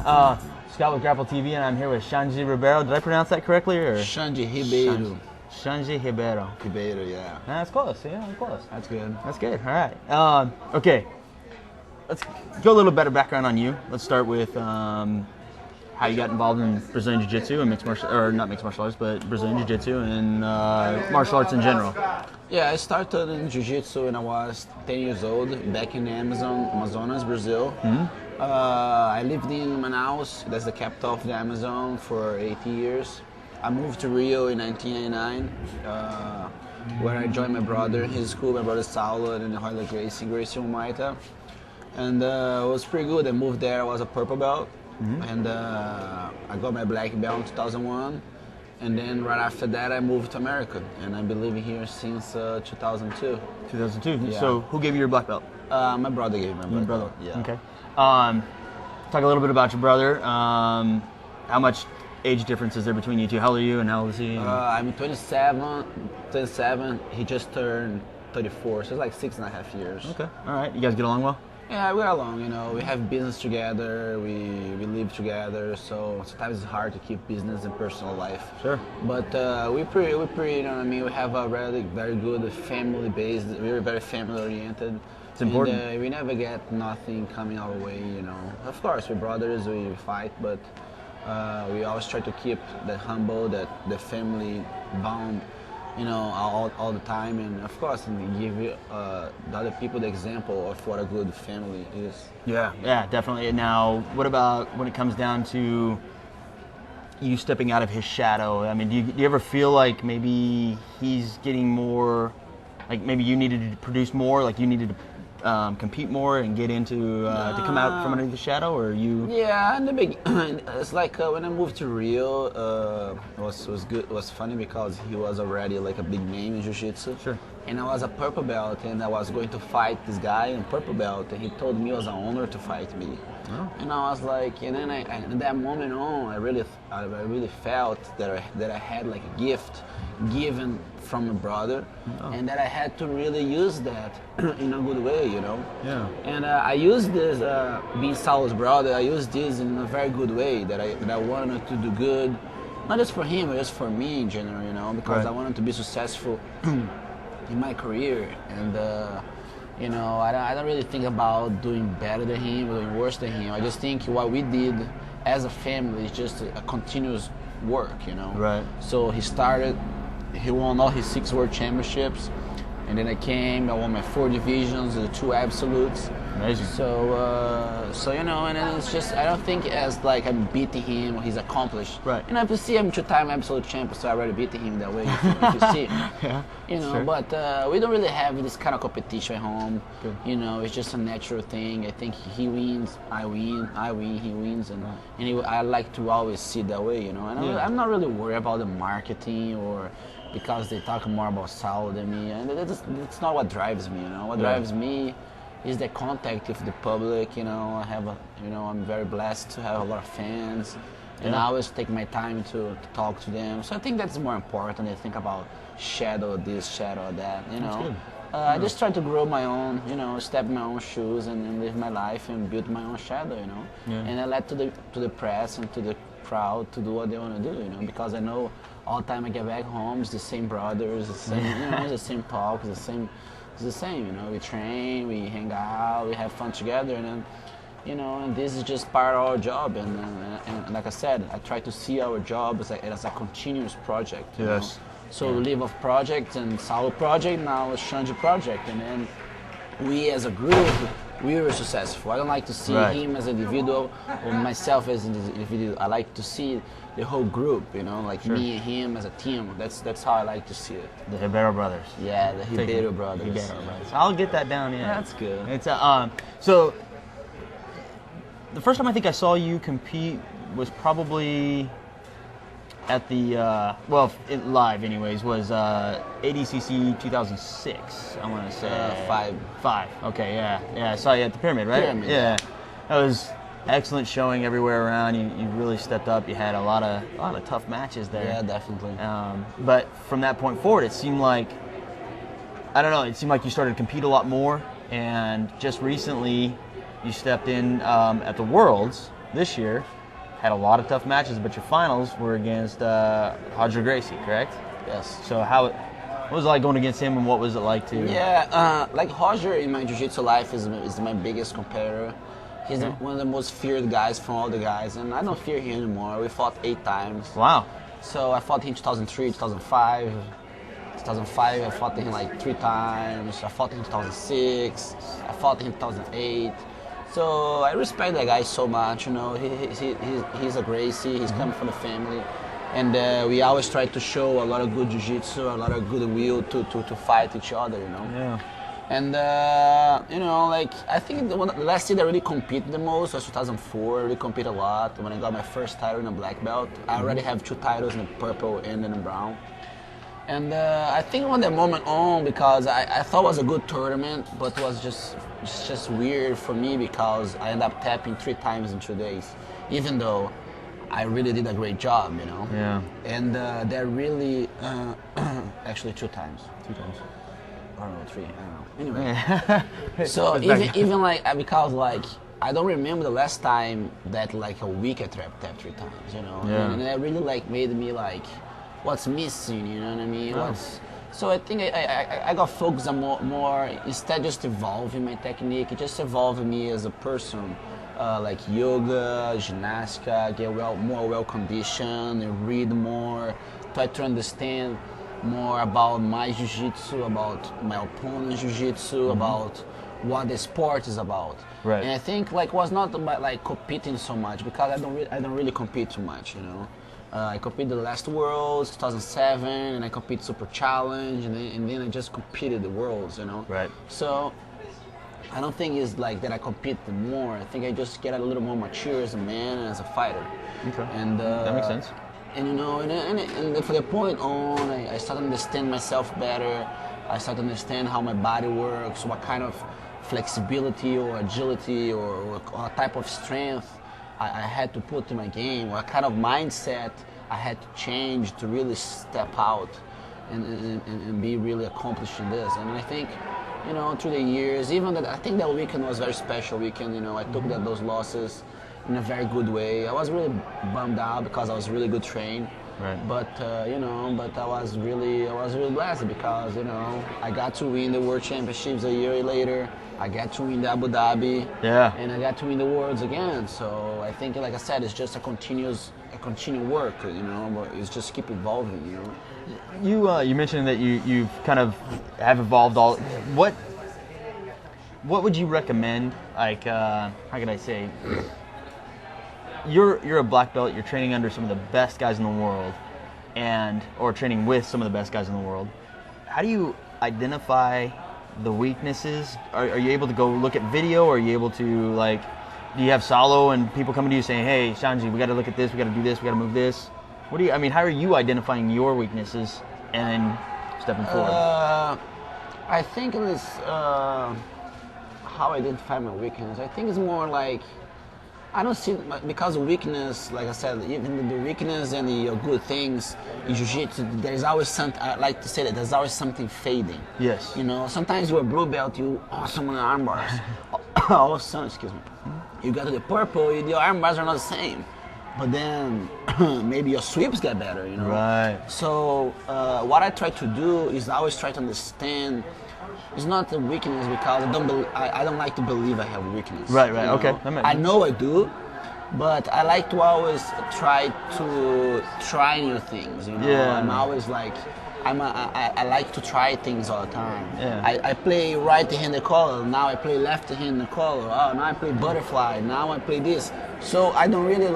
Scott with Grapple TV, and I'm here with Xande Ribeiro. Did I pronounce that correctly? Or? Xande Ribeiro. Xande Ribeiro. Ribeiro, yeah. That's close. Yeah, that's close. That's good. That's good. All right. Okay. Let's go a little better background on you. Let's start with how you got involved in Brazilian Jiu-Jitsu and not mixed martial arts, but Brazilian Jiu-Jitsu and martial arts in general. Yeah, I started in Jiu-Jitsu when I was 10 years old, back in the Amazonas, Brazil. Mm-hmm. I lived in Manaus, that's the capital of the Amazon, for 8 years. I moved to Rio in 1999, where I joined my brother in his school, my brother Saulo, and then Royal Gracie Maita. And it was pretty good. I moved there, I was a purple belt. Mm-hmm. And I got my black belt in 2001, and then right after that I moved to America, and I've been living here since 2002. 2002. Yeah. So who gave you your black belt? My brother gave me my black belt. Yeah. Okay. Talk a little bit about your brother. How much age difference is there between you two? How old are you, and how old is he? I'm 27. He just turned 34, so it's like 6.5 years. Okay. All right. You guys get along well? Yeah, we get along, we have business together, we live together, so sometimes it's hard to keep business and personal life. Sure. But we're pretty, we have a really very good family base, we're very family oriented. It's important. And we never get nothing coming our way, Of course, we're brothers, we fight, but we always try to keep that humble, that the family bond, all the time, and of course, and give the other people the example of what a good family is. Yeah, definitely. Now, what about when it comes down to you stepping out of his shadow? I mean, do you ever feel like maybe he's getting more, like maybe you needed to produce more, like you needed to compete more and get into to come out from underneath the shadow, or you? Yeah, in the beginning, it's like when I moved to Rio, it was good. It was funny because he was already like a big name in Jiu-Jitsu. Sure. And I was a purple belt, and I was going to fight this guy in purple belt, and he told me it was an honor to fight me. Oh. And I was like, and then in that moment on, I really felt that I had like a gift given from a brother, and that I had to really use that in a good way, Yeah. And I used this, being Saulo's brother, I used this in a very good way, that I wanted to do good, not just for him, but just for me in general, because right. I wanted to be successful in my career, and I don't really think about doing better than him or doing worse than him. I just think what we did as a family is just a continuous work, Right. So he won all his 6 world championships, and then I won my 4 divisions, the 2 absolutes. Amazing. So and then it's just, I don't think as like I'm beating him or he's accomplished. Right. If you see, I'm 2-time absolute champion, so I already beat him that way. If you see, yeah. Sure. But we don't really have this kind of competition at home. Good. It's just a natural thing. I think he wins, I win, he wins, and I like to always see it that way. And I'm not really worried about the marketing or because they talk more about Saulo than me, and that's not what drives me. What drives me is the contact with the public. I have I'm very blessed to have a lot of fans, and I always take my time to talk to them. So I think that's more important than think about shadow this, shadow that. That's good. I just try to grow my own, step in my own shoes and live my life and build my own shadow, Yeah. And I let to the press and to the crowd to do what they want to do, because I know all the time I get back home, it's the same brothers, the same, the same talk, it's the same, we train, we hang out, we have fun together, and then, and this is just part of our job, and like I said, I try to see our job as a continuous project. Yes. So we live off project and Saulo project, now it's Xande project, and then we as a group, we were successful. I don't like to see him as an individual or myself as an individual. I like to see the whole group, like me and him as a team. That's how I like to see it. The Ribeiro brothers. Yeah, the Ribeiro brothers. Ribeiro brothers. I'll get that down. Yeah, that's good. It's so the first time I think I saw you compete was probably at the live anyways, was ADCC 2006. I want to say 5. Okay, yeah. I saw you at the Pyramid, right? Pyramid. Yeah. That was excellent showing everywhere around. You really stepped up. You had a lot of tough matches there. Yeah, definitely. But from that point forward, it seemed like you started to compete a lot more. And just recently, you stepped in at the Worlds this year had a lot of tough matches, but your finals were against Roger Gracie, correct? Yes. So what was it like going against him, and what was it like to? Yeah, like Roger in my jiu-jitsu life is my biggest competitor. He's one of the most feared guys from all the guys, and I don't fear him anymore. We fought 8 times. Wow. So I fought him in 2003, 2005. 2005, I fought him like 3 times. I fought him in 2006. I fought him in 2008. So I respect that guy so much. You know, he's a Gracie. He's coming from the family, and we always try to show a lot of good jiu-jitsu, a lot of goodwill to fight each other. You know. Yeah. And you know, like I think the last year I really competed the most was 2004. I really competed a lot. When I got my first title in a black belt, I already have 2 titles in the purple and in the brown. And I think from that moment on, because I thought it was a good tournament, but it was just weird for me because I ended up tapping 3 times in 2 days, even though I really did a great job, you know. Yeah. And they're really actually 2 times. 2 times. I don't know, 3. I don't know. Anyway, so even like because like I don't remember the last time that like a week I tapped 3 times, you know. Yeah. And that really like made me like, what's missing? You know what I mean? So I think I got focused on more instead just evolving my technique, it just evolved me as a person. Like yoga, gymnastica, get more well conditioned, and read more, try to understand more about my jiu-jitsu, about my opponent's jiu-jitsu, about what the sport is about. Right. And I think like was not about like competing so much because I don't really compete too much, you know. I competed the last Worlds, 2007, and I competed Super Challenge, and then I just competed the Worlds, you know. Right. So I don't think it's like that I compete more. I think I just get a little more mature as a man and as a fighter. Okay. And that makes sense. And you know, and from the point on, I started to understand myself better. I started to understand how my body works, what kind of flexibility or agility or type of strength I had to put in my game, what kind of mindset I had to change to really step out and be really accomplished in this. And I think, you know, through the years, even that, I think that weekend was a very special weekend. You know, I took those losses in a very good way. I was really bummed out because I was really good trained. Right. But you know, but I was really blessed because, you know, I got to win the World Championships a year later. I got to win the Abu Dhabi. Yeah. And I got to win the Worlds again. So I think, like I said, it's just a continuous work. You know, but it's just keep evolving. You know. You mentioned that you've kind of have evolved all. What would you recommend? Like, how can I say? You're a black belt. You're training under some of the best guys in the world, or training with some of the best guys in the world. How do you identify the weaknesses? Are you able to go look at video? Or are you able to, like, do you have solo and people coming to you saying, "Hey, Shanji, we got to look at this. We got to do this. We got to move this." How are you identifying your weaknesses and then stepping forward? I think it's how I identify my weakness. I think it's more like I don't see, because of weakness, like I said, even the weakness and the good things in jiu-jitsu, there's always something, I like to say that there's always something fading. Yes. You know, sometimes you're a blue belt, you awesome on the arm bars. All of a sudden, excuse me, you got to the purple, your arm bars are not the same. But then maybe your sweeps get better, you know? Right. So what I try to do is I always try to understand. It's not a weakness because I don't like to believe I have a weakness. Right. You know? Okay. I know I do, but I like to always try new things. You know, Yeah. I'm always like, I like to try things all the time. Yeah. I play right-handed collar. Now I play left-handed collar. Oh, now I play butterfly. Now I play this. So I don't really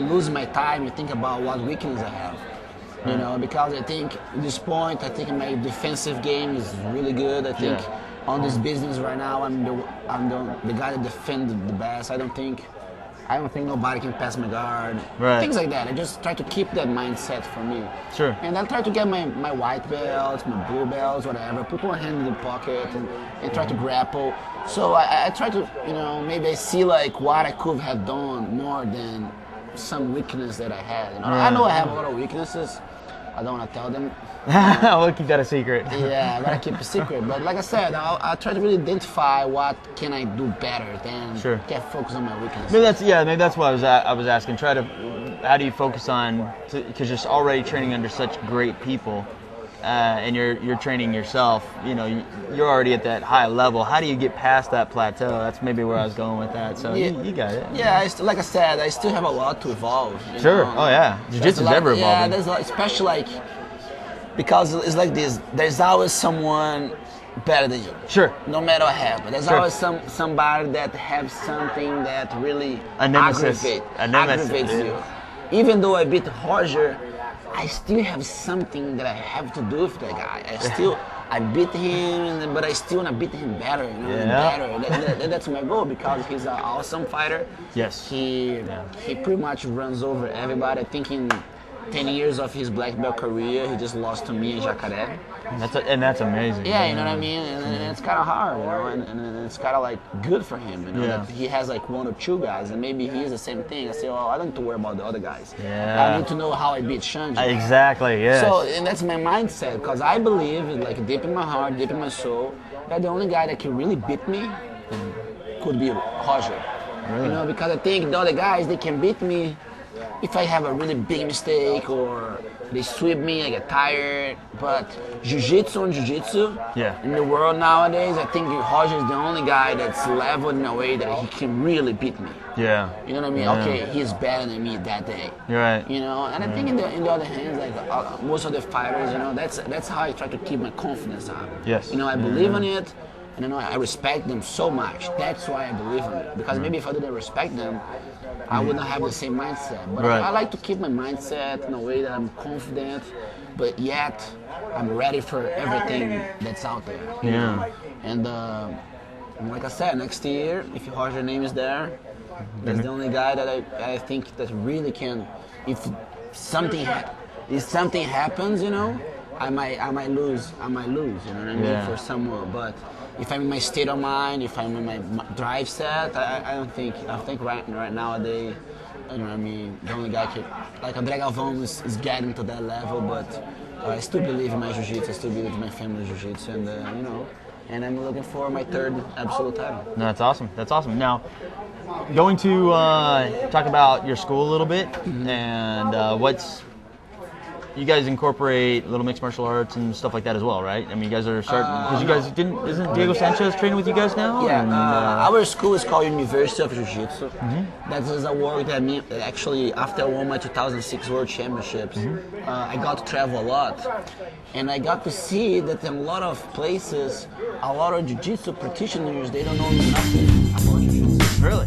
lose my time and think about what weakness I have. You know, because I think at this point, my defensive game is really good. I think on this business right now, I'm the guy that defends the best. I don't think nobody can pass my guard. Right. Things like that. I just try to keep that mindset for me. Sure. And I try to get my white belts, my blue belts, whatever. Put one hand in the pocket and try to grapple. So I try to, you know, maybe I see like what I could have done more than some weakness that I had. You know? I know I have a lot of weaknesses, I don't want to tell them. We'll keep that a secret. Yeah, I gotta keep a secret. But like I said, I'll try to really identify what can I do better than Sure. get focused on my weaknesses. Maybe that's what I was asking. How do you focus on, because you're already training under such great people, and you're training yourself. You know, you're already at that high level. How do you get past that plateau? That's maybe where I was going with that. So Yeah. you got it. Yeah, like I said, I still have a lot to evolve. You Sure. know? Oh yeah. Jiu-jitsu's ever evolving. Yeah, there's a lot, especially like because it's like this. There's always someone better than you. Sure. No matter what happens, there's Sure. always somebody that has something that really A nemesis. aggravates Yeah. you. Even though I beat Roger, I still have something that I have to do with that guy. I beat him, but I still want to beat him better, you know, Yeah. better. That's my goal because he's an awesome fighter. Yes. He pretty much runs over everybody. I think in 10 years of his black belt career, he just lost to me in Jacaré. That's amazing. Yeah, you know what I mean? And it's kind of hard, you know, and it's kind of like good for him, you know, Yeah. that he has like one or two guys, and maybe he's the same thing. I say, well, I don't need to worry about the other guys. Yeah. I need to know how I beat Shanji. Exactly. Yeah. So, and that's my mindset, because I believe, like deep in my heart, deep in my soul, that the only guy that can really beat me could be Roger. Really? You know, because I think the other guys, they can beat me if I have a really big mistake or they sweep me, I get tired. But jiu-jitsu Yeah. in the world nowadays, I think Roger is the only guy that's leveled in a way that he can really beat me. Yeah. You know what I mean? Yeah. Okay, he's better than me that day. You're right. You know, and I think in the other hand, like most of the fighters, you know, that's how I try to keep my confidence up. Yes. You know, I believe in it, and you know, I respect them so much. That's why I believe in it. Because maybe if I didn't respect them, I wouldn't have the same mindset. But Right. I like to keep my mindset in a way that I'm confident, but yet I'm ready for everything that's out there. you Yeah. know? And like I said, next year, if Roger's name is there, that's the only guy that I think that really can. If something happens, you know, I might lose. You know what I mean? Yeah. For someone, but if I'm in my state of mind, if I'm in my drive set, I don't think. I think right nowadays, you know what I mean. The only guy like André Galvão is getting to that level, but I still believe in my jiu-jitsu. I still believe in my family jiu-jitsu, and you know. And I'm looking for my third absolute title. No, that's awesome. That's awesome. Now, going to talk about your school a little bit, and what's you guys incorporate little mixed martial arts and stuff like that as well, right? I mean, you guys are starting because you guys isn't Diego Sanchez training with you guys now? Yeah, And, our school is called University of Jiu-Jitsu. That is a work that actually after I won my 2006 World Championships, I got to travel a lot, and I got to see that in a lot of places, a lot of Jiu-Jitsu practitioners, they don't know nothing about Jiu-Jitsu. Really?